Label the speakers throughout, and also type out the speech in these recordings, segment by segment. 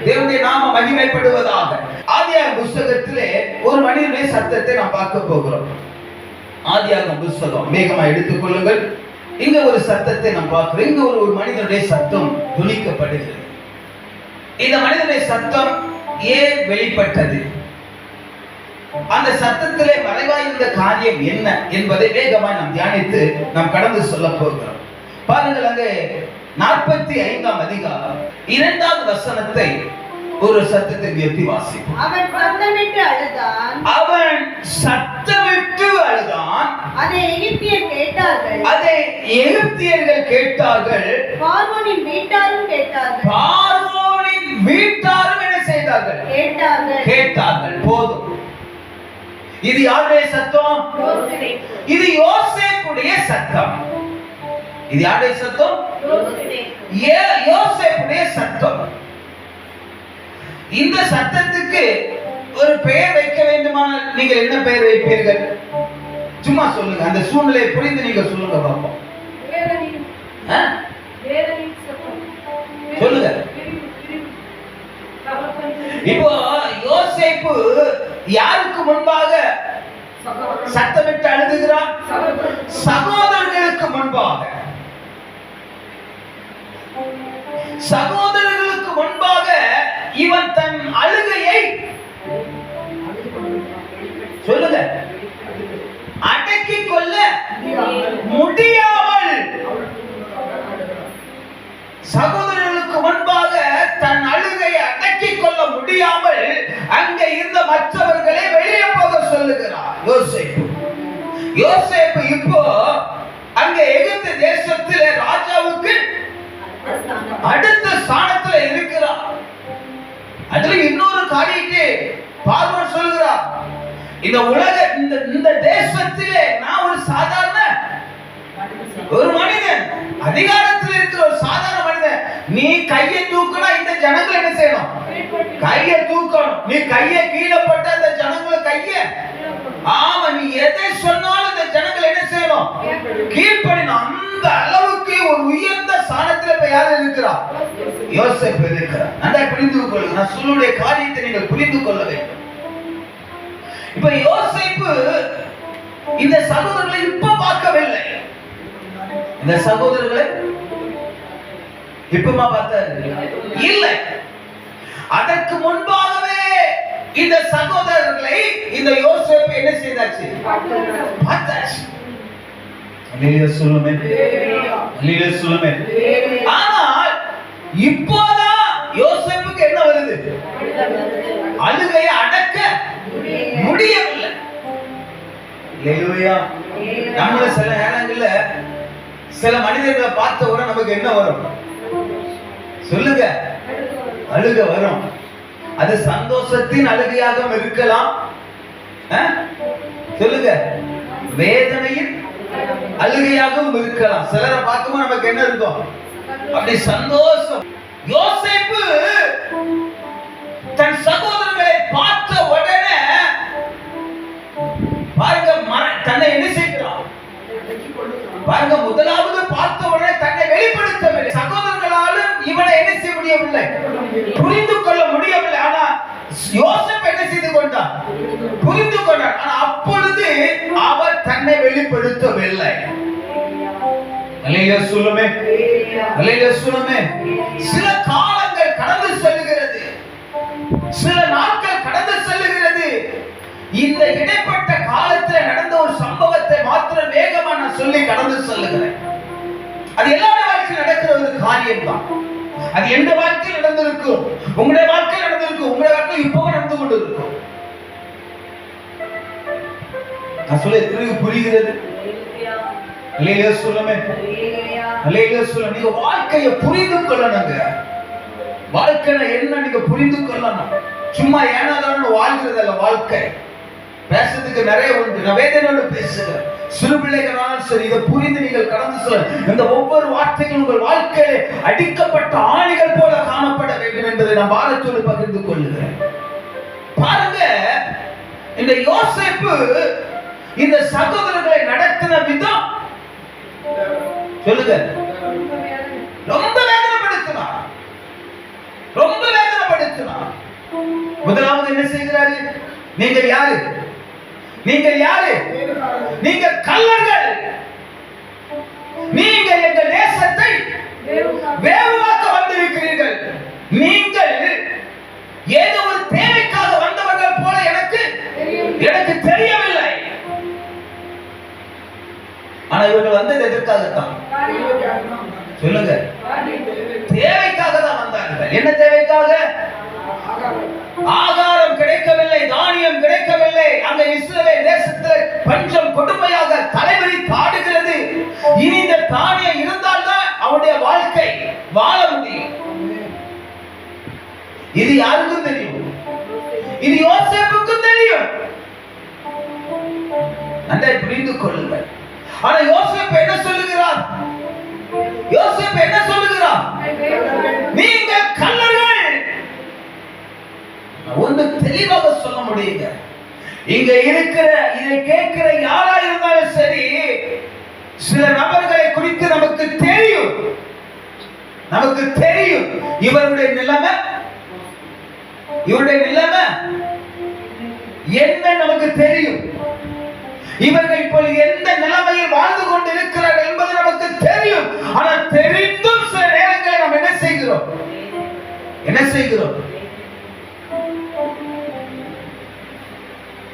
Speaker 1: தேவனுடைய நாம மகிமைப்படுவதாக. ஆதியாகம புத்தகத்திலே ஒரு மனிதனுடைய சத்தத்தை நாம் பார்க்க போகிறோம். ஆதியாகம புத்தகம் வேகமா எடுத்துக்கொள்ளுங்கள். இங்க ஒரு சத்தத்தை நாம் பார்க்கிறோம். இங்க ஒரு மனிதனுடைய சத்தம் துணிக்கப்படுகிறது. இந்த மனிதனுடைய சத்தம் ஏன் வெளிப்பட்டது, அந்த சத்தத்திலே மறைவாயிருந்த காரியம் என்ன என்பதை வேகமாய் நாம் தியானித்து நாம் கடந்து சொல்ல போகிறோம். பாருங்கள், அங்கே 45ஆம் அதிகாரம் 2வது வசனத்தை ஒரு சத்தத்தை உயர்த்தி வாசிப்போம்.
Speaker 2: அவன் சத்தமிட்டு அழுதான். அதை எகிப்தியர்கள் கேட்டார்கள். பார்வோனின் வீட்டாரும் என்ன செய்தார்கள்? கேட்டார்கள். போதும். இது யாருடைய சத்தம்? இது யோசேப்புடைய சத்தம். இது யாருடைய சத்தம்? யோசேப்புடைய சத்தம். இந்த சத்தத்துக்கு ஒரு பெயர் வைக்க வேண்டுமானால் நீங்கள் என்ன பெயர் வைப்பீர்கள்? சும்மா சொல்லுங்க, அந்த சூழ்நிலையை புரிந்து நீங்க சொல்லுங்க பாப்போம். சொல்லுங்க. இப்போ யோசேப்பு யாருக்கு முன்பாக சத்தமிட்டு அழுதுகிறான்? சகோதரர்களுக்கு முன்பாக. சகோதரர்களுக்கு முன்பாக இவன் தன் அழுகையை சொல்லுங்க அடக்கிக் கொள்ள முடியாமல், சகோதரர்களுக்கு முன்பாக தன் அழுகையை அடக்கிக் கொள்ள முடியாமல் அங்கே இருந்த மற்றவர்களை வெளியே போக சொல்லுகிறார் யோசேப்பு. யோசேப்பு இப்போ அங்கே எகிப்து தேசத்திலே ராஜாவுக்கு அடுத்த ஸ்தானத்துல இருக்கிறார். அதுல இன்னொரு காரியத்தை பார்வோன் சொல்கிறார், இந்த உலக இந்த தேசத்திலே நான் ஒரு சாதாரண ஒரு மனிதன், அதிகாரத்தில் இருக்கிற ஒரு சாதாரண மனிதன். நீ கையை தூக்கினா இந்த ஜனங்கள் என்ன செய்யணும்? கையை தூக்கணும். நீ கையை கீழே போட்ட அந்த ஜனங்களை கையை, ஆமா, நீ எதை சொன்னாலும் இந்த ஜனங்கள் என்ன செய்யணும்? கீழ்ப்படிணும். அந்த அளவுக்கு ஒரு உயர்ந்த ஸ்தானத்தில் இப்ப யார் இருக்கிறா? யோசேப்பு இருக்கிறார். நல்லா புரிந்து கொள்ளுங்க. நான் சொல்லுடைய காரியத்தை நீங்கள் புரிந்து கொள்ள வேண்டும். இப்ப யோசேப்பு இந்த சகோதரர்களை இப்ப பார்க்கவில்லை. இந்த சகோதரர்களை இப்பமா பார்த்தாரு இல்லை. அதற்கு முன்பாகவே இந்த சகோதரர்களை இந்த யோசேப்பு என்ன செய்தாச்சு? பார்த்தாச்சு. அல்லேலூயா சொல்லுமே, அல்லேலூயா சொல்லுமே. ஆனால் இப்போதான் யோசேப்புக்கு என்ன வருது? அழுகையை அடக்க முடியவில்லை. அல்லேலூயா. நம்மள சில நேரங்கள்ல சில மனிதர்களை பார்த்த உடனே நமக்கு என்ன வரும்? சொல்லுங்க, அழுக வரும். அது சந்தோஷத்தின் அழுகையாக இருக்கலாம். சொல்லுங்க, வேதனையின் அழுகையாகவும் இருக்கலாம். சிலரை பார்க்கும்போது நமக்கு என்ன இருக்கும்? அப்படி சந்தோஷம். யோசேப்பு தன் சகோதரர்களை பார்த்த உடனே பாருங்க, தன்னை என்ன செய்கிறான் பாருங்க. முதலாவது பார்த்த உடனே தன்னை வெளிப்படுத்தவில்லை. சகோதரர்களாலும் இவனை என்ன செய்ய முடியவில்லை, புரிந்து கொள்ள முடியவில்லை. ஆனா யோசேப்பு என்ன செய்து கொண்டார்? புரிந்து கொண்டார். ஆனா அப்பொழுது அவர் தன்னை வெளிப்படுத்தவில்லை. அல்லேலூயா சொல்லுமே, அல்லேலூயா சொல்லுமே. சில காலங்கள் கடந்து செல்கிறது, சில நாட்கள் கடந்து செல்கிறது. இந்த இடைப்பட்ட காலத்தில் நடந்த ஒரு சம்பவத்தை மாத்திரம் வேகமா நான் சொல்லி கடந்து செல்லுகிறேன். அது எல்லாருடைய வாழ்க்கையில் நடக்கிற ஒரு காரியம் தான். அது எந்த வாழ்க்கையில் நடந்திருக்கும், உங்களுடைய வாழ்க்கையில் நடந்திருக்கும், உங்களுடைய வாழ்க்கையில் இப்பவும் நடந்து கொண்டு இருக்கும். நான் சொல்ல திரும்பி புரிகிறது? அல்லேலூயா சொல்லுமே, அல்லேலூயா சொல்லுங்க. நீங்க வாழ்க்கையை புரிந்து கொள்ளணுங்க. வாழ்க்கை என்ன நீங்க புரிந்து கொள்ளணும். சும்மா ஏனாதான வாழ்கிறது அல்ல வாழ்க்கை. பேசுறதுக்கு நிறைய உண்டு. நான் வேதனையோடு பேசுகிறேன். சிறு பிள்ளைகளாலும் சரி, இதை புரிந்து நீங்கள் கடந்து செல்ல. இந்த ஒவ்வொரு வார்த்தைகளும் உங்கள் வாழ்க்கையிலே அடிக்கப்பட்ட ஆணிகள் போல காணப்பட வேண்டும் என்பதை நான் பாரத்தோடு பகிர்ந்து கொள்கிறேன். பாருங்க, இந்த யோசேப்பு இந்த சகோதரர்களை நடத்தின விதம் சொல்லுங்க, ரொம்ப வேதனைப்படுத்தினார், ரொம்ப வேதனைப்படுத்தினார். வெளிப்படுத்தினார். முதலாவது என்ன செய்கிறாரு? நீங்கள் யாரு? நீங்கள் யாரு? நீங்கள் கள்ளர்கள். நீங்கள் எங்கள் தேசத்தை வேவுவாக்க வந்திருக்கிறீர்கள். நீங்கள் ஏதோ ஒரு தேவைக்காக வந்தவர்கள் போல எனக்கு தெரியவில்லை. ஆனா இவர்கள் வந்தது எதற்காகத்தான்? சொல்லுங்க. தேவைக்காக தான் வந்தார்கள். என்ன தேவைக்காக? ஆகாரம் கிடைக்கவில்லை, தானியம் கிடைக்கவில்லை. அங்க இஸ்ரவேல் தேசத்தில் பஞ்சம் கொடுமையாக தலைவலி காடுகிறது. இனி இந்த தானியம் இருந்தால்தான் அவருடைய வாழ்க்கை வாழ முடியும். இது யாருக்கும் தெரியும்? இது யோசேப்புக்கும் தெரியும். நன்றாய் புரிந்து கொள்ளுங்கள். ஆனா யோசேப்பு என்ன சொல்லுகிறார்? யோசேப்பு என்ன சொல்லுகிறார்? நீங்கள் கள்ளர்கள். ஒன்று தெளிவாக சொல்ல முடியுங்க. இங்க இருக்கிற இதை கேட்கிற யாரா இருந்தாலும் சரி, சில நபர்களை குறித்து நமக்கு தெரியும். இவருடைய நிலைமை என்ன நமக்கு தெரியும். இவர்கள் இப்போது எந்த நிலைமையில் வாழ்ந்து கொண்டு இருக்கிறார்கள் என்பது நமக்கு தெரியும். ஆனால் தெரிந்தும் சில நேரங்களில் நாம் என்ன செய்கிறோம்?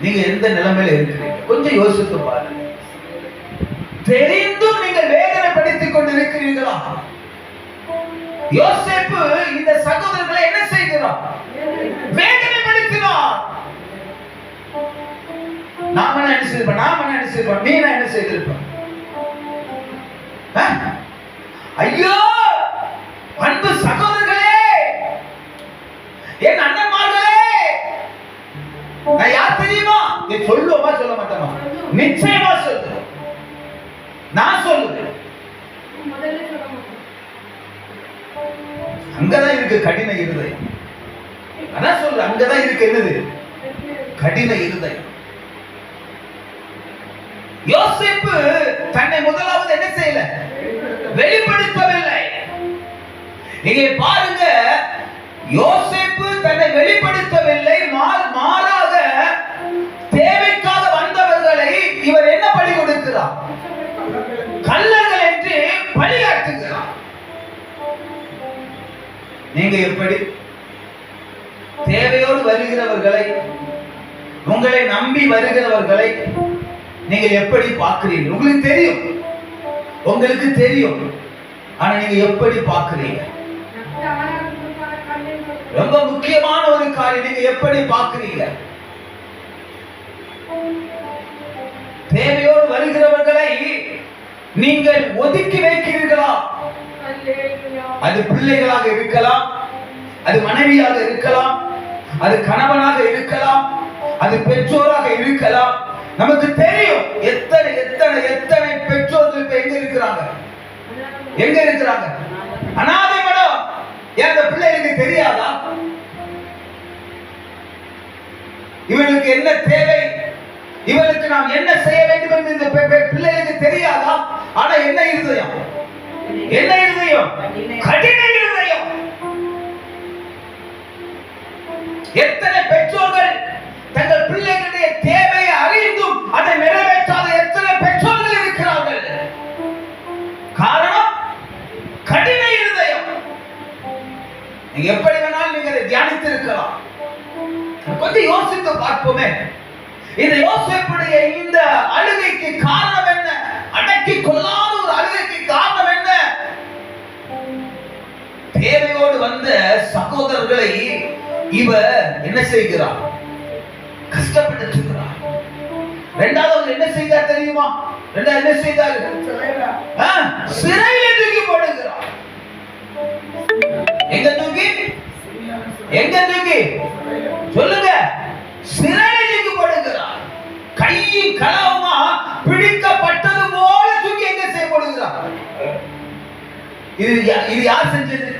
Speaker 2: நீங்க எந்த நிலைமையில இருக்கிறீங்க? கொஞ்சம் யோசித்து பாருங்க. தெரிந்தும் நீங்கள் வேதனைப்படுத்திக் கொண்டு இருக்கிறீர்களா? யோசேப்பு இந்த சகோதரர்களை என்ன செய்கிறார்? வேதனைப்படுத்தினார். நாம என்ன செய்திருப்போம்? நீ என்ன செய்திருப்போம்? ஐயோ அன்பு சகோதரர்களே, என் அண்ணன்மார்களே, நான் யார் தெரியுமா? நீ சொல்லுவோமா சொல்ல மாட்டோமா? நிச்சயமா சொல்லுவோம். நான் சொல்லுவேன். அங்கதான் இருக்கு கடின இருதயம். அதான் சொல்ற, அங்கதான் இருக்கு என்னது? கடின இருதயம். யோசேப்பு தன்னை முதலாவது என்ன செய்யல? வெளிப்படுத்தவில்லை. இங்கே பாருங்க, யோசேப்பு தன்னை வெளிப்படுத்தவில்லை. மாறாக தேவைக்காக வந்தவர்களை இவர் என்ன பலி கொடுக்கிறார்? கள்ளர்கள் என்று பலியாட்டுகிறார். நீங்க எப்படி தேவையோடு வருகிறவர்களை, உங்களை நம்பி வருகிறவர்களை நீங்கள் எப்படி பார்க்கிறீர்கள்? உங்களுக்கு தெரியும். ஆனா நீங்க எப்படி பார்க்கிறீங்க? ரொம்ப முக்கியமான ஒரு காரியம். நீங்க எப்படி பார்க்கிறீங்க? தேவையோடு வருகிறவர்களை நீங்கள் ஒதுக்கி வைக்கிறீர்களா? அது பிள்ளைகளாக இருக்கலாம், அது மனைவியாக இருக்கலாம், அது கணவனாக இருக்கலாம், அது பெற்றோராக இருக்கலாம். நமக்கு தெரியும் எத்தனை எத்தனை எத்தனை பெற்றோர்கள் இப்ப எங்க இருக்கிறாங்க? அனாதை மடம். அந்த பிள்ளைகளுக்கு தெரியாதா இவனுக்கு என்ன தேவை, இவனுக்கு நாம் என்ன செய்ய வேண்டும் என்று இந்த பிள்ளைகளுக்கு தெரியாதா? ஆனா என்ன இருதயம்? கடின இருதயம். எத்தனை பெற்றோர்கள் தங்கள் பிள்ளைகளுடைய தேவையை அறிந்தும் அதை நிறைவேற்றாத எத்தனை பெற்றோர்கள் இருக்கிறார்கள். காரணம் கடின இருதயம். நீங்க எப்படி வேணாலும் நீங்க அதை தியானித்து இருக்கலாம். கொஞ்சம் யோசித்து பார்ப்போமே. இந்த யோசேப்புடைய இந்த அழுகைக்கு காரணம் என்ன? அடக்கி கொள்ளாத ஒரு அழுகைக்கு காரணம் என்ன? தேவையோடு வந்த சகோதரர்களை இவர் என்ன செய்கிறார்? கஷ்டப்படுத்துகிறார். இரண்டாவது என்ன செய்தார் தெரியுமா? என்ன செய்தார்? சிறையில் தூக்கி போடுகிறார். எங்க தூக்கி சொல்லுங்க. சிறையில் தூக்கி போடுகிறார். கையும் களவுமா பிடிக்கப்பட்டது போல தூக்கி எங்க செய்யப்படுகிறார்? இது யார் செஞ்சது?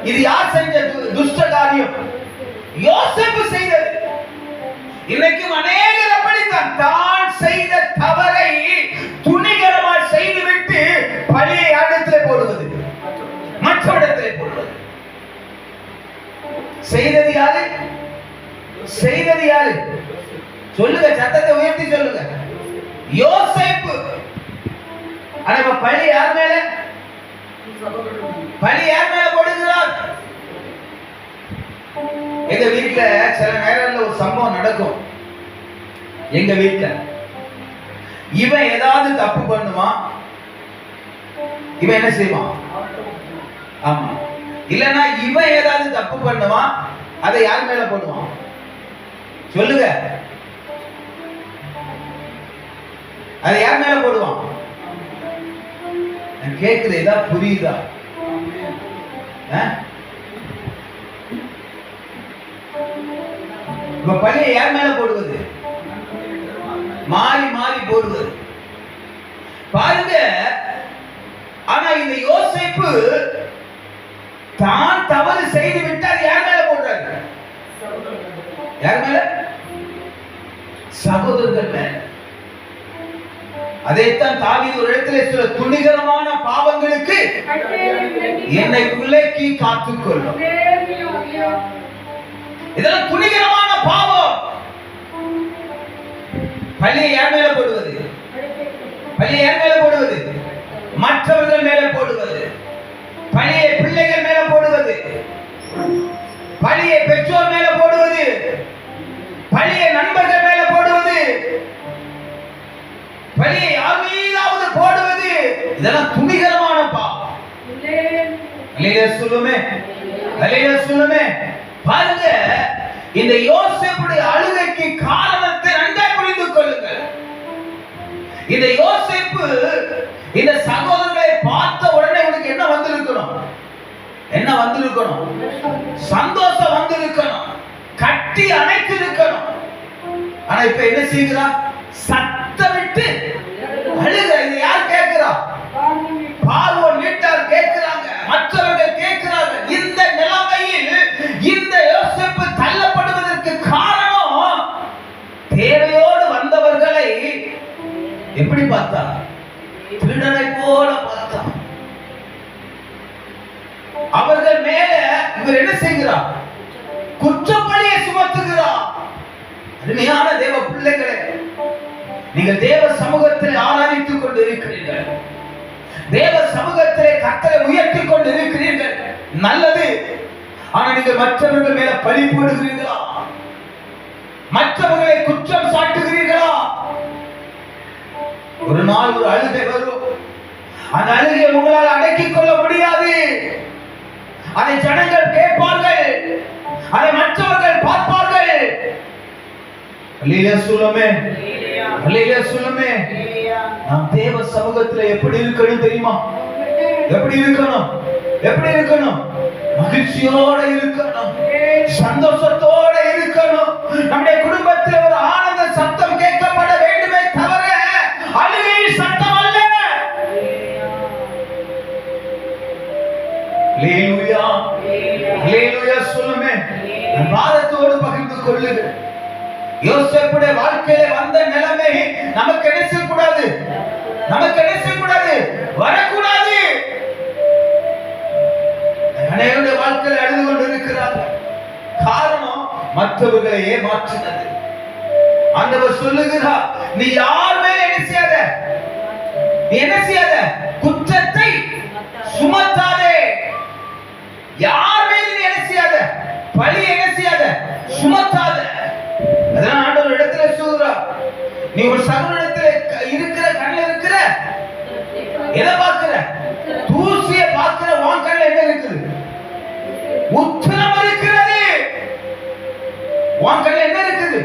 Speaker 2: இது யார் செஞ்ச துஷ்ட காரியம்? யோசேப்பு செய்தது. இன்னைக்கும் அநேகர் அப்படித்தான் தான் செய்த தவறை துணிகரமாக செய்துவிட்டு பழியை இடத்திலே போடுவது, மற்றவரிடத்திலே போடுவது.
Speaker 1: செய்தது யாரு? செய்தது யாரு? சொல்லுங்க, சத்தத்தை உயர்த்தி சொல்லுங்க. யோசேப்பு. ஆனா இப்ப பழி யார் மேல? பழி யார் மேல போடுகிறார்? எங்க வீட்டுல சில நேரங்கள்ல ஒரு சம்பவம் நடக்கும். எங்க வீட்டுல இவன் ஏதாவது தப்பு பண்ணுவான், இவன் என்ன செய்வான்? ஆமா. இல்லன்னா இவன் ஏதாவது தப்பு பண்ணுவான், அதை யார் மேல போடுவான்? சொல்லுங்க, அதை யார் மேல போடுவான்? நான் கேட்கிறேன், ஏதாவது புரியுதா? இப்ப பழியை யார் மேல போடுவது? மாறி மாறி போடுவது. பாருங்க. ஆனா இந்த யோசேப்பு தான் தவறு செய்து விட்டார், யார் மேல போடுறாரு? யார் மேல? சகோதரர்கள் மேல. அதைத்தான் தாவீது ஒரு இடத்துல சில துணிகரமான பாவங்களுக்கு என்னை விலக்கி காத்துக்கொள்ளும். இதெல்லாம் துணிகரமான பாவம். பழியை யார் மேல போடுவது? பழியை யார் மேல போடுவது? மற்றவர்கள் மேல போடுவது. பழியை பிள்ளைகள் மேல போடுவது. பழியை பெற்றோர் மேல போடுவது. பழியை நண்பர்கள் மேல போடுவது. பழியை யார் மீதாவது போடுவது. இதெல்லாம் துணிகரமான பாவம். அல்லேலூயா சொல்லுமே, அல்லேலூயா சொல்லுமே. பாருங்க, இந்த யோசேப்புடைய அழுகைக்கு காரணத்தை நன்றாய் புரிந்து கொள்ளுங்கள். இந்த யோசேப்பு இந்த சகோதரர்களை பார்த்த உடனே உனக்கு என்ன வந்திருக்கணும்? என்ன வந்திருக்கணும்? சந்தோஷம் வந்திருக்கணும், கட்டி அணைத்து இருக்கணும். ஆனா இப்ப என்ன செய்கிறா? சத்தமிட்டு அழுகிற. இது யார் கேட்கிறா? பார்வோன் வீட்டார் கேட்கிறாங்க, மற்றவர்கள் கேட்கிறார்கள். இந்த நிலைமையில் இந்த யோசேப்பு தள்ளப்படுவதற்கு காரணம், தேவையோடு வந்தவர்களை எப்படி பார்த்தா? திருடனை போல பார்த்தா. அவர்கள் மேல இவர் என்ன செய்கிறார்? குற்றப்பழியை சுமத்துகிறார். அருமையான தேவ பிள்ளைகளே, நீங்கள் தேவ சமூகத்தில் ஆராதித்துக் கொண்டு இருக்கிறீர்கள். தேவ சமூகத்திலே கர்த்தரை உயர்த்திக் கொண்டு இருக்கிறீர்கள். நல்லது. ஆனா நீங்கள் மற்றவர்கள் மேல பழி போடுகிறீர்களா? மற்றவர்களை குற்றம் சாட்டுகிறீர்களா? ஒரு நாள் ஒரு அழுகை வரும். அந்த அழுகையை உங்களால் அடக்கிக் கொள்ள முடியாது. அதை ஜனங்கள் கேட்பார்கள், அதை மற்றவர்கள் பார்ப்பார்கள். அல்லேலூயா சொல்லுமே, அல்லேலூயா சொல்லுமே. நாம் தேவ சமூகத்தில் எப்படி இருக்கணும் தெரியுமா? எப்படி இருக்கணும்? எப்படி இருக்கணும்? மகிழ்ச்சியோட இருக்கணும், சந்தோஷத்தோட இருக்கணும். நம்முடைய குடும்பத்தில் ஒரு ஆனந்த சத்தம் கேட்கப்பட வேண்டுமே தவிர அழுகை சத்தம் அல்ல. அல்லேலூயா, அல்லேலூயா சொல்லுமே. பாரத்தோடு பகிர்ந்து கொள்ளுங்க. யோசேப்புடைய வாழ்க்கையில வந்த நிலைமை நமக்கு என்ன செய்யக்கூடாது? நமக்கு என்ன செய்யக்கூடாது? வரக்கூடாது. அனைவருடைய வாழ்க்கையில் அழுது கொண்டு இருக்கிறார்கள். காரணம், மற்றவர்களை ஏமாற்றினது. ஆண்டவர் சொல்லுகிறார், நீ யார் மேல என்ன செய்யாத? நீ என்ன செய்யாத? குற்றத்தை சுமத்தாதே. யார் மேல நீ என்ன செய்யாத? பழி என்ன செய்யாத? சுமத்தாத. அதான் ஆண்டவர் இடத்துல சொல்றார், நீ ஒரு சகோதரத்துல இருக்கிற கண்ணில் இருக்கிற எதை பார்க்கிற? தூசிய பார்க்கிற. உன் கண்ணில் என்ன இருக்குது? உத்தரம் இருக்கிறது. உன் கண்ணில் என்ன இருக்குது?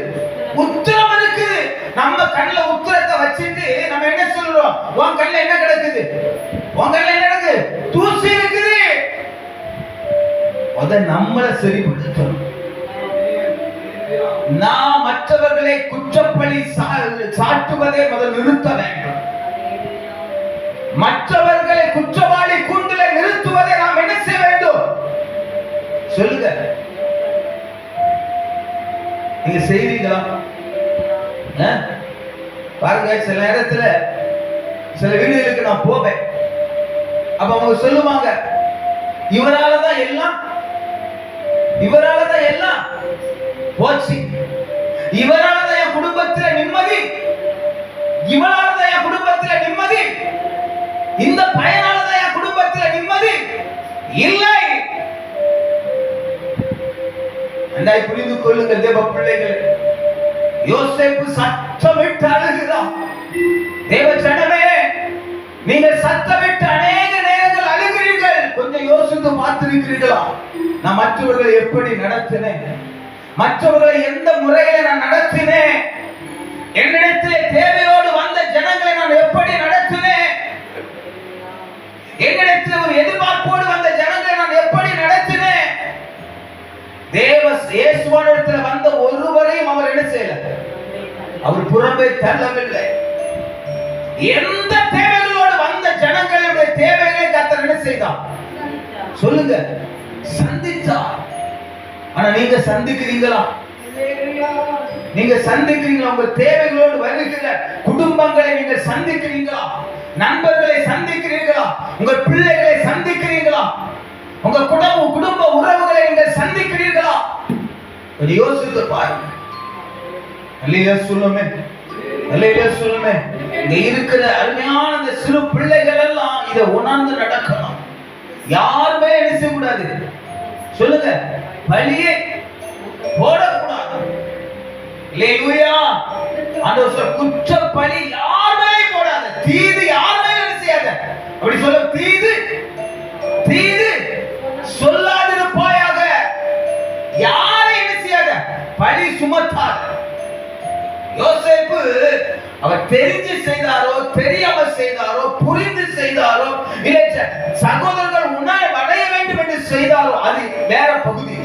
Speaker 1: உத்தரம் இருக்குது. நம்ம கண்ணில் உத்தரத்தை வச்சுட்டு நம்ம என்ன சொல்றோம்? உன் கண்ணில் என்ன கிடக்குது? உன் கண்ணில் என்ன கிடக்குது? தூசி இருக்குது. அத நம்மள சரிப்படுத்தணும். நாம் மற்றவர்களை குற்றப்பழி சாட்டுவதை முதல் நிறுத்த வேண்டும். மற்றவர்களை குற்றவாளி கூண்டில நிறுத்துவதை நாம் என்ன செய்ய வேண்டும்? சொல்லுங்க, நீங்க செய்வீங்களா? பாருங்க, சில நேரத்துல சில வீடுகளுக்கு நான் போவேன். அப்ப அவங்க சொல்லுவாங்க, இவராலதான் எல்லாம் இவரால தான் எல்லாம் போச்சு, இவரால தான் என் குடும்பத்துல நிம்மதி, இவரால தான் என் குடும்பத்துல நிம்மதி, இந்த பையனால தான் என் குடும்பத்துல நிம்மதி இல்லை. நன்றாய் புரிந்து கொள்ளுங்கள் தேவ பிள்ளைகள். யோசேப்பு சத்தமிட்டு அழுகிறான். தேவ ஜனமே, நீங்கள் சத்தமிட்டு அநேக நேரங்கள் அழுகிறீர்கள். கொஞ்சம் யோசித்து பார்த்திருக்கிறீர்களா? நான் மற்றவர்களை எப்படி நடத்தினேன், மற்றவர்களை எந்த முறையில நான் நடத்தினேன், என்னிடத்தில் தேவையோடு வந்த ஜனங்களை நான் எப்படி நடத்தினேன், என்னிடத்தில் ஒரு எதிர்பார்ப்போடு வந்த ஜனங்களை நான் எப்படி நடத்தினேன். தேவ இயேசுவிடத்தில் வந்த ஒருவரையும் அவர் என்ன செய்யல, அவர் புறம்பே தள்ளவில்லை. எந்த தேவைகளோடு வந்த ஜனங்களுடைய தேவைகளை கர்த்தர் என்ன செய்தார் சொல்லுங்க, சந்தித்தார். ஆனா நீங்க சந்திக்கிறீங்களா? நீங்க சந்திக்கிறீங்களா? உங்க தேவைகளோடு வருகிற குடும்பங்களை நீங்க சந்திக்கிறீங்களா? நண்பர்களை சந்திக்கிறீர்களா? உங்க பிள்ளைகளை சந்திக்கிறீங்களா? உங்க குடும்ப உறவுகளை நீங்கள் சந்திக்கிறீர்களா? யோசித்து பாருங்க. அல்லேலூயா சொல்லுமே, அல்லேலூயா சொல்லுமே. இங்க இருக்கிற அருமையான இந்த சிறு பிள்ளைகள் எல்லாம் இதை உணர்ந்து நடக்கணும். யாருமே என்ன செய்யக்கூடாது சொல்லுங்க, பழியே போடக்கூடாது. அல்லேலூயா. ஆண்டவர் சொல்ற குற்ற பழி யாருமே போடாத, தீது யாருமே என்ன செய்யாத. அப்படி சொல்ல, தீது தீது சொல்லாதிருப்பாயாக. யாரை என்ன செய்யாத, பழி சுமத்தாத. யோசேப்பு அவர் தெரிஞ்சு செய்தாரோ தெரியாம செய்தாரோ புரிந்து செய்தாரோ இல்லை சகோதரர்கள் உன்னை அடைய வேண்டும் என்று செய்தாரோ அது வேற பகுதி.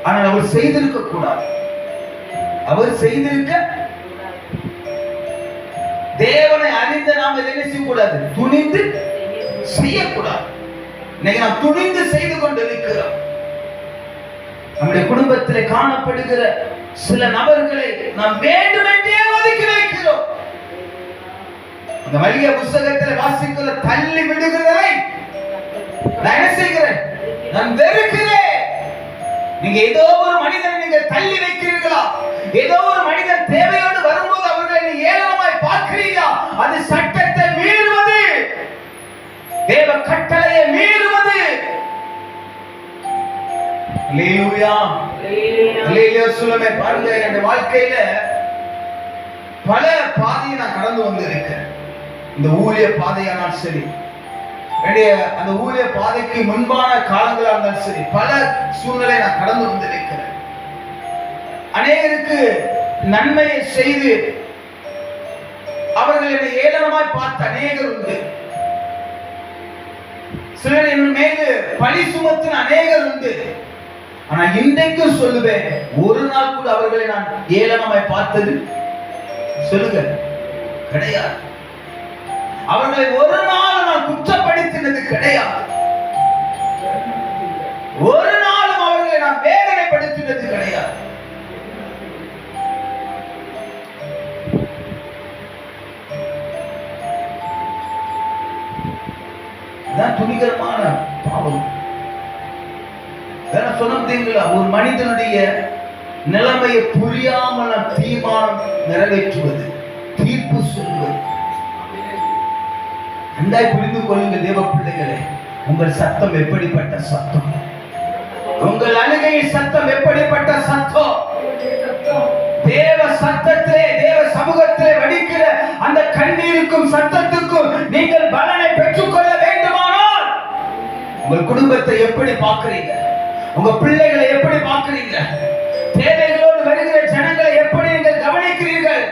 Speaker 1: ஆனால் அவர் செய்திருக்க கூடாது. அவர் செய்திருக்க, தேவனை அறிந்த நாம் எதை செய்யக்கூடாது, துணிந்து செய்யக்கூடாது. இன்னைக்கு நாம் துணிந்து செய்து கொண்டிருக்கிறோம். நம்முடைய குடும்பத்தில் காணப்படுகிற சில நபர்களை நாம் வேண்டுமென்றே ஒதுக்கி வைக்கிறோம். அந்த வலிய புத்தகத்தில் வாசிக்கிற தள்ளி விடுகிறதை நான் என்ன செய்கிறேன், நான் வெறுக்கிறேன். நீங்க ஏதோ ஒரு மனிதனை நீங்க தள்ளி வைக்கிறீர்களா? ஏதோ ஒரு மனிதன் தேவையோடு வரும்போது அவர்களை நீ ஏளனமாய் பார்க்கிறீர்களா? அது சட்டத்தை மீறுவது, தேவ கட்டளையை மீறுவது. அல்லேலூயா, அல்லேலூயா சொல்லுமே. பாருங்க, என் வாழ்க்கையில பல பாதையை நான் கடந்து வந்திருக்கேன். இந்த ஊழிய பாதையானால் சரி, அந்த ஊழிய பாதைக்கு முன்பான காலங்களா இருந்தாலும் சரி, பல சூழ்நிலை நான் கடந்து வந்திருக்கிறேன். அநேகருக்கு நன்மையை செய்து அவர்களை ஏளனமாய் பார்த்த அநேகர் உண்டு. சிலர் என் மீது பழி சுமத்தின அநேகர் உண்டு. ஆனா இன்றைக்கு சொல்லுவேன், ஒரு நாள் கூட அவர்களை நான் ஏளனமாய் பார்த்தது சொல்லுங்க கிடையாது. அவர்களை ஒரு நாள் நான் குற்றப்படுத்தினது கிடையாது. ஒரு நாளும் அவர்களை நான் வேதனைப்படுத்தினது கிடையாது. துணிகரமான பாவம். சொன்னீங்களா, ஒரு மனிதனுடைய நிலைமையை புரியாமல் தீர்மானம் நிறைவேற்றுவது, தீர்ப்பு சொல்வது. நன்றாய் புரிந்து கொள்ளுங்கள் தேவ பிள்ளைகளே. உங்கள் சத்தம் எப்படிப்பட்ட சத்தம், உங்கள் அழுகையின் சத்தம் எப்படிப்பட்ட சத்தம். தேவ சத்தத்திலே, தேவ சமூகத்திலே வடிக்கிற அந்த கண்ணீருக்கும் சத்தத்துக்கும் நீங்கள் பலனை பெற்றுக்கொள்ள வேண்டுமானால் உங்கள் குடும்பத்தை எப்படி பார்க்கிறீங்க, உங்க பிள்ளைகளை எப்படி பார்க்கிறீங்க, தேவைகளோடு வருகிற ஜனங்களை எப்படி நீங்கள் கவனிக்கிறீர்கள்.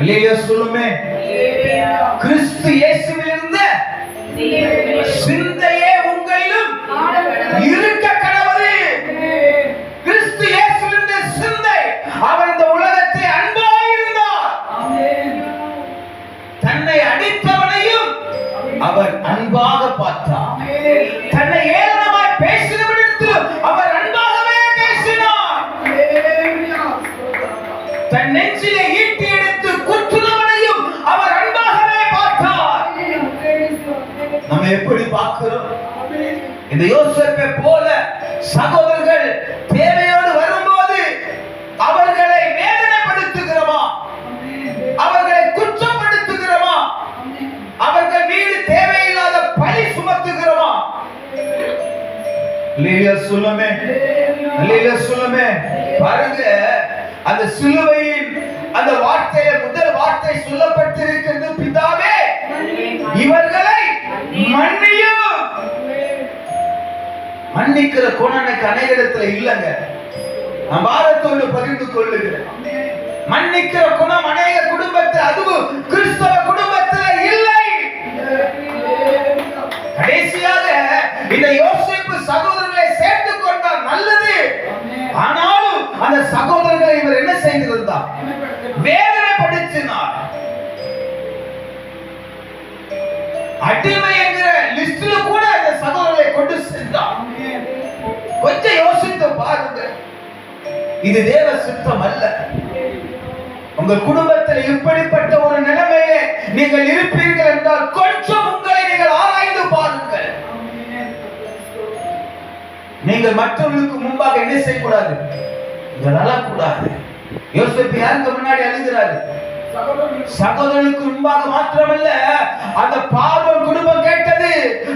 Speaker 1: அல்லேலூயா சொல்லுமே. கிறிஸ்து இயேசுவிலிருந்து சிந்தையே உங்களிலும் இருக்க கடவுது. கிறிஸ்து இயேசுவிலிருந்து சிந்தை. அவர் இந்த உலகத்தை அன்பாய் இருந்தார். தன்னை அடித்தவனையும் அவர் அன்பாக பார்த்தார். தன்னை ஏளனமாய் பேசினவனிடத்தில் அவர் அன்பாகவே பேசினார். தன் நெஞ்சிலே ஈட்டி எடுத்து குற்றுனவனையும் அவர் அன்பாகவே பார்த்தார். நம்ம எப்படி பார்க்கிறோம்? இந்த யோசேப்பை போல சகோ சொல்லுமே, அல்லேலூயா சொல்லுமே. பாருங்க, அந்த சிலுவையின் அந்த வார்த்தையில முதல் வார்த்தை சொல்லப்பட்டிருக்கிறது, பிதாவே இவர்களை மன்னியும். மன்னிக்கிற குணம் எனக்கு அநேக இடத்துல இல்லைங்க. நான் பாரத்தோடு பகிர்ந்து கொள்ளுகிறேன். மன்னிக்கிற குணம் அநேக குடும்பத்தில், அதுவும் கிறிஸ்தவ குடும்பத்தில் இல்லை. கடைசியாக இந்த யோசேப்பு சகோதரர்களை சேர்த்து கொண்டார், நல்லது. ஆனாலும் அந்த சகோதரர்களை இவர் என்ன செய்திருந்தார்? வேதனைப்படுத்தினார். அடிமை என்கிற லிஸ்ட்ல கூட அந்த சகோதரர்களை கொண்டு சென்றார். கொஞ்சம் யோசித்து பாருங்க, இது தேவ சித்தம் அல்ல. உங்கள் குடும்பத்தில் இப்படிப்பட்ட ஒரு நிலைமையிலே நீங்கள் இருப்பீர்கள் என்றால் கொஞ்சம் உங்களை நீங்கள் ஆராய்ந்து பாருங்கள். நீங்கள் மற்றவர்களுக்கு முன்பாக என்ன செய்யக்கூடாது? அழக்கூடாது. யோசேப்பு யாருக்கு முன்னாடி அழுகிறாரு? சகோதரனுக்கு முன்பாக மாத்திரமல்ல, அந்த பார்வோன் குடும்பம் கேட்டது,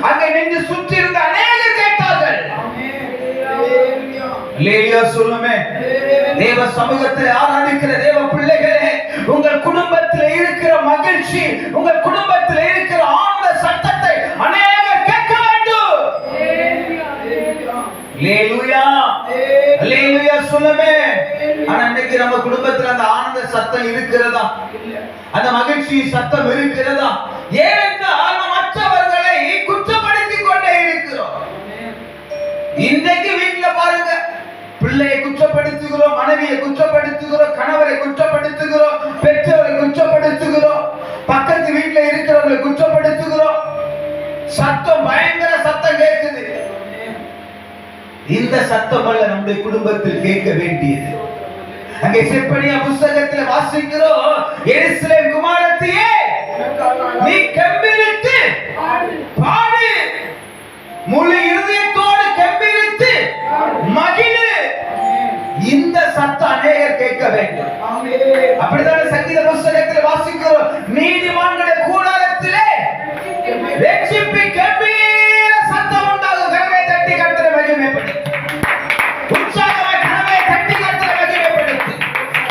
Speaker 1: அங்கே நின்று சுற்றி இருந்த அநேகர் கேட்டார்கள். அல்லேலூயா சொல்லுமே. தேவ சமூகத்தில் ஆராதிக்கிற தேவ பிள்ளைகளே, உங்கள் குடும்பத்தில் இருக்கிற மகிழ்ச்சி, உங்கள் குடும்பத்தில் இருக்கிற ஆனந்த சத்தத்தை அநேகர் கேட்க வேண்டும். அல்லேலூயா, அல்லேலூயா சொல்லுமே. ஆனா இன்னைக்கு நம்ம குடும்பத்தில் அந்த ஆனந்த சத்தம் இருக்கிறதா? அந்த மகிழ்ச்சி சத்தம் இருக்கிறதா? ஏனென்றால் மற்றவர்களை குற்றப்படுத்திக் கொண்டே இருக்கிறோம். இன்றைக்கு வீட்டுல பாருங்க, பிள்ளையை குற்றப்படுத்துகிறோம், மனைவியை குற்றப்படுத்துகிறோம், கணவரை குற்றப்படுத்துகிறோம், பெற்றோரை குற்றப்படுத்துகிறோம், பக்கத்து வீட்டுல இருக்கிறவங்களை குற்றப்படுத்துகிறோம். சத்தம், பயங்கர சத்தம் கேட்குது. இந்த சத்தம் அல்ல நம்முடைய குடும்பத்தில் கேட்க வேண்டியது. அங்கே செப்பனியா புத்தகத்தில் வாசிக்கிறோம், எருசலேம் குமாரத்தியே நீ கம்பீரித்து பாடு, முழு இருதயத்தோடு கம்பீரித்து மகிழு. இந்த சத்தம் அநேகர் கேட்க வேண்டும். அப்படிதான் சங்கீத புத்தகத்தில் வாசிக்கிறோம், நீதிமான்களுடைய கூடாரத்திலே ரட்சிப்பு கம்பீர சத்தம் உண்டாகும். கரங்களை தட்டி கர்த்தரை மகிமைப்படுத்து, உற்சாகமாய் கரங்களை தட்டி கர்த்தரை மகிமைப்படுத்து.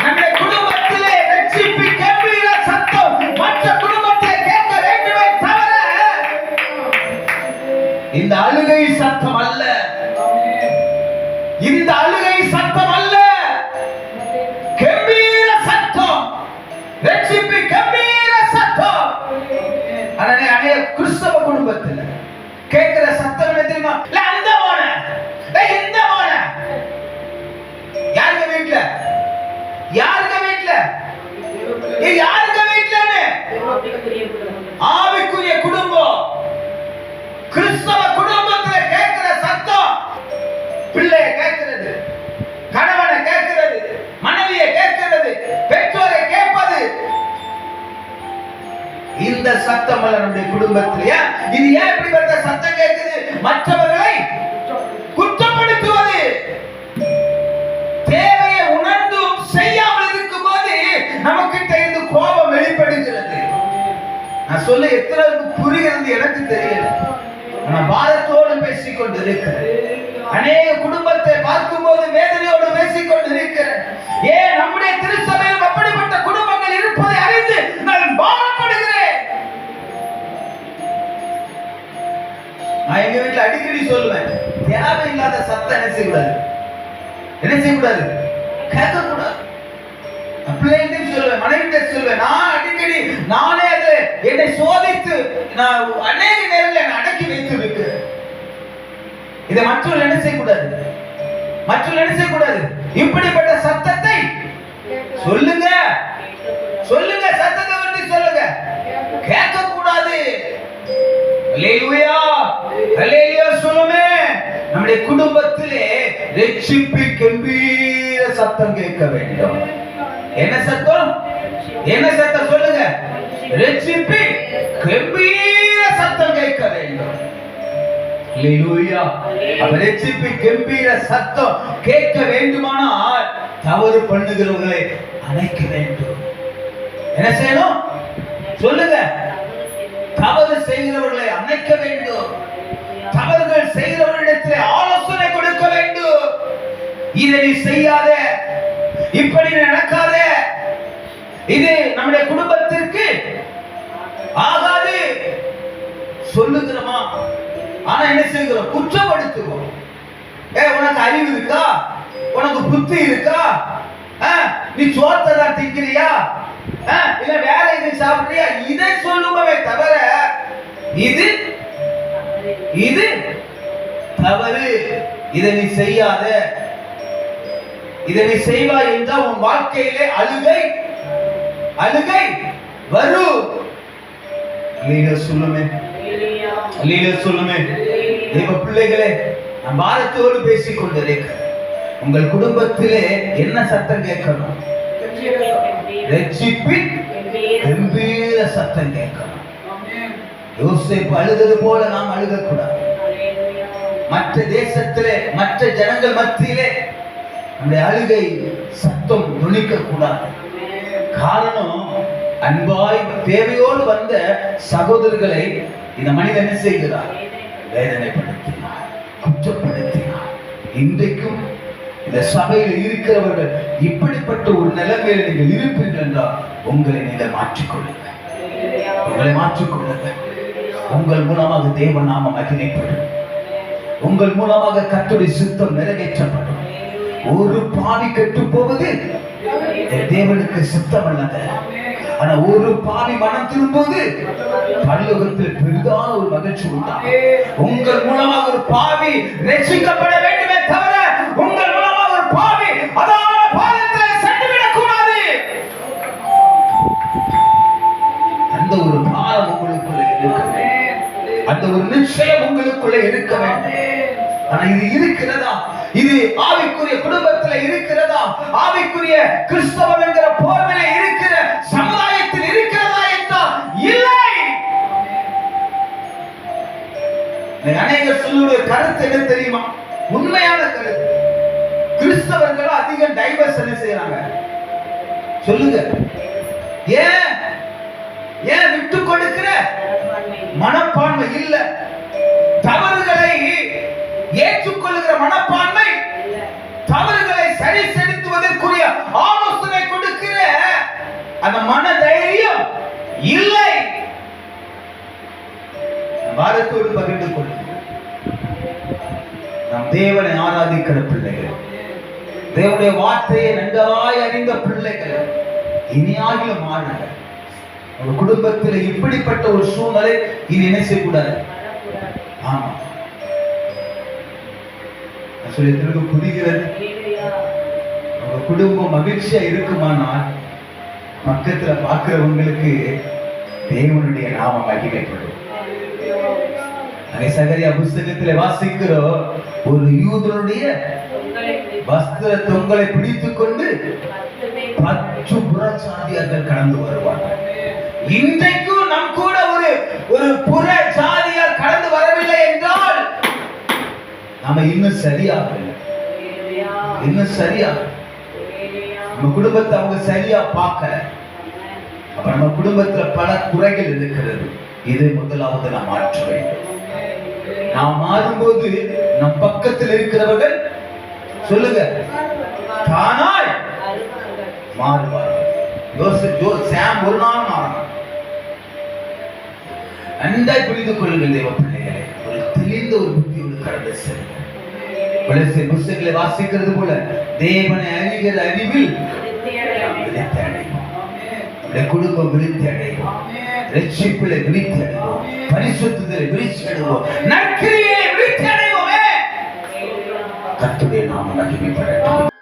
Speaker 1: நம்முடைய குடும்பத்திலே ரட்சிப்பு கம்பீர சத்தம் மற்ற குடும்பத்திலே கேட்க வேண்டுமே தவிர இந்த அழுகை சத்தம் அல்ல. இந்த அழுகை சத்தம் அல்ல, கம்பீர சத்தம், ரட்சிப்பு கம்பீர சத்தம். அதனை அநேக கிறிஸ்தவ குடும்பத்தில் கேட்கிற சத்தம் என்ன தெரியுமா? அந்த மோன, இந்த மோன. யாருங்க வீட்டுல? யாருங்க வீட்டுல? யாருங்க வீட்டுல? ஆவிக்குரிய குடும்பம், கிறிஸ்தவ குடும்பத்தில் கேட்கிற சத்தம், பிள்ளையை கேட்கிறது, கணவனை கேட்கிறது, மனைவியை கேட்கிறது, பெற்றோரை கேட்பது. இந்த சத்தம் அல்ல நம்முடைய குடும்பத்திலேயே. இது ஏன் இப்படிப்பட்ட சத்தம் கேட்குது? மற்றவர்களை குற்றப்படுத்துவது. தேவையை உணர்ந்தும் செய்யாமல் இருக்கும் போது நமக்கிட்ட இருந்து கோபம் வெளிப்படுகிறது. நான் சொல்ல எத்தனை புரிகிறது எனக்கு தெரியல. நான் பாரத்தோடு பேசிக் கொண்டிருக்கிறேன். அநேக குடும்பத்தை பார்க்கும் போது வேதனையோடு பேசிக் கொண்டிருக்கிறேன். ஏன் நம்முடைய திருச்சபையில் அப்படிப்பட்ட குடும்பங்கள் இருப்பதை அறிந்து நான் பாரப்படுகிறேன். நான் எங்க வீட்டுல அடிக்கடி சொல்லுவேன், தேவையில்லாத சத்தம் என்ன செய்யக்கூடாது? என்ன செய்யக்கூடாது? கேட்கக்கூடாது. பிள்ளைகிட்ட சொல்லுவேன், மனைவிட்ட சொல்லுவேன். நான் அடிக்கடி நானே அதை என்னை சோதித்து நான் அநேக நேரத்தில் என்னை அடக்கி வைத்து இருக்கிறேன். இதை மற்றவர்கள் என்ன செய்யக்கூடாது? மற்றவர்கள் என்ன செய்யக்கூடாது? இப்படிப்பட்ட சத்தத்தை சொல்லுங்க, சொல்லுங்க, சத்தத்தை வந்து சொல்லுங்க, கேட்க கூடாது. அல்லேலூயா, அல்லேலூயா சொல்லுமே. நம்முடைய குடும்பத்திலே ரட்சிப்பு கம்பீர சத்தம் கேட்க வேண்டும். என்ன சத்தம்? என்ன சத்தம் சொல்லுங்க? ரட்சிப்பு கம்பீர சத்தம் கேட்க வேண்டும். அல்லேலூயா. அப்ப ரட்சிப்பு கம்பீர சத்தம் கேட்க வேண்டுமானால் தவறு பண்ணுகிறவர்களை அணைக்க வேண்டும். என்ன செய்யணும்? சொல்லுங்க. தவறு செய்கிறவர்களை அணைக்க வேண்டும். தவறுகள் செய்கிறவர்களிடத்தில் ஆலோசனை கொடுக்க
Speaker 2: இதை நீ செய்யாத, இப்படி நடக்காத, இது நம்முடைய குடும்பத்திற்கு ஆகாது சொல்லுகிறோமா? ஆனா என்ன செய்கிறோம்? குற்றப்படுத்துவோம். உனக்கு அறிவு இருக்கா? உனக்கு புத்தி இருக்கா? நீ சோத்தை தான் திங்கிறியா? இல்ல வேற இது சாப்பிடுறியா? இதை சொல்லுமே தவிர இது இது தவறு, இதை நீ செய்யாத, இதை நீ செய்வாய் என்றால் உன் வாழ்க்கையிலே அழுகை அழுகை வரும். லீடர் சொல்லுமே, லீடர் சொல்லுமே. தேவ பிள்ளைகளே, நான் பாரத்தோடு பேசிக் கொண்டிருக்கிறேன். உங்கள் குடும்பத்திலே என்ன சத்தம் கேட்கணும்? ரட்சிப்பின் கம்பீர சத்தம் கேட்கணும். யோசேப்பு அழுதது போல நாம் அழுகக்கூடாது. மற்ற தேசத்திலே, மற்ற ஜனங்கள் மத்தியிலே நம்முடைய அழுகை சத்தம் நுணிக்க கூடாது. காரணம், அன்பாய் தேவையோடு வந்த சகோதரர்களை இந்த மனிதன் என்ன செய்கிறார்? வேதனைப்படுத்தினார், குற்றப்படுத்தினார். இன்றைக்கும் இந்த சபையில் இருக்கிறவர்கள் இப்படிப்பட்ட ஒரு நிலைமையில் நீங்கள் இருப்பீர்கள் என்றால் உங்களை நீங்கள் மாற்றிக்கொள்ளுங்க, உங்களை மாற்றிக்கொள்ளுங்க. உங்கள் மூலமாக தேவ நாமம் மகிமைப்படும், உங்கள் மூலமாக கர்த்தருடைய சித்தம் நிறைவேற்றப்படும். ஒரு பாவி கெட்டு போவது தேவனுக்கு சித்தம் அல்லது. ஆனா ஒரு பாவி மனம் திரும்புவது பரலோகத்தில் பெரிதான ஒரு மகிழ்ச்சி உண்டாகும். உங்கள் மூலமாக ஒரு பாவி ரட்சிக்கப்பட வேண்டுமே தவிர உங்கள் மூலமாக ஒரு பாவி அதான பாவத்தில் சென்றுவிடக் கூடாது. அந்த ஒரு பாரம் உங்களுக்குள்ள இருக்க வேண்டும், அந்த ஒரு நிச்சயம் உங்களுக்குள்ள இருக்க வேண்டும். ஆனா இது இருக்கிறதா? இது ஆவிக்குரிய குடும்பத்தில் இருக்கிறதா? ஆவிக்குரிய கிறிஸ்தவம் என்கிற போர்விலே இருக்கிற சமுதாயத்தில் இருக்கிறதா என்றால் இல்லை. அநேக சொல்லுடைய கருத்து என்ன தெரியுமா? உண்மையான கருத்து. கிறிஸ்தவர்கள் அதிகம் டைவர்ஸ் என்ன செய்யறாங்க? சொல்லுங்க. ஏன் ஏன் விட்டு கொடுக்கிற மனப்பான்மை இல்ல, தவறுகளை ஏற்றுக்கொள்ளுகிற மனப்பான்மை, தவறுகளை சரி செலுத்துவதற்குரிய ஆலோசனை கொடுக்கிற அந்த மன தைரியம் இல்லை. பாரத்தோடு பகிர்ந்து கொள்ளுங்கள். நம் தேவனை ஆராதிக்கிற பிள்ளைகள், தேவனுடைய வார்த்தையை நன்றாய் அறிந்த பிள்ளைகள், இனியாகிலும் மாறுங்கள். உங்க குடும்பத்தில் இப்படிப்பட்ட ஒரு சூழ்நிலை இனி என்ன செய்யக்கூடாது. ஆமா, சொல்லிட்டு புரிகிறது. உங்க குடும்பம் மகிழ்ச்சியா இருக்குமானால் பக்கத்துல பார்க்கிறவங்களுக்கு தேவனுடைய நாமம் மகிமைப்படும். சகரியா புஸ்தகத்தில் வாசிக்கிறோம், ஒரு யூதனுடைய வஸ்திர தொங்கலை பிடித்துக் கொண்டு 10 புறச்சாதியார்கள் கடந்து வருவார்கள். இன்றைக்கும் நம் கூட ஒரு புற ஜாதியார் கடந்து வரவில்லை என்றால் நாம இன்னும் சரியாகல, இன்னும் சரியாக நம்ம குடும்பத்தை அவங்க சரியா பார்க்க. அப்ப நம்ம குடும்பத்துல பல குறைகள் இருக்கிறது. இது முதலாவது நாம் மாற்ற வேண்டும். நாம் மாறும்போது நம் பக்கத்தில் இருக்கிறவர்கள் சொல்லுங்க தானாய் மாறுவார்கள். சாம் ஒரு நாள் மாறணும். நன்றாய் புரிந்து கொள்ளுங்கள் தேவ பிள்ளைகளை. ஒரு தெளிந்த ஒரு புத்தியோடு கடந்து செல்லுங்கள். புஸ்தகங்களை வாசிக்கிறது போல தேவனை அறிகிற அறிவில் விருத்தி அடைவோம். குடும்பம் விருத்தி அடைவோம், ரட்சிப்பிலே விருத்தி அடைவோம், பரிசுத்தத்திலே விருத்தி அடைவோம், நற்கிரியிலே விருத்தி அடைவோமே. கர்த்தருடைய நாமம் மகிமைப்படட்டும்.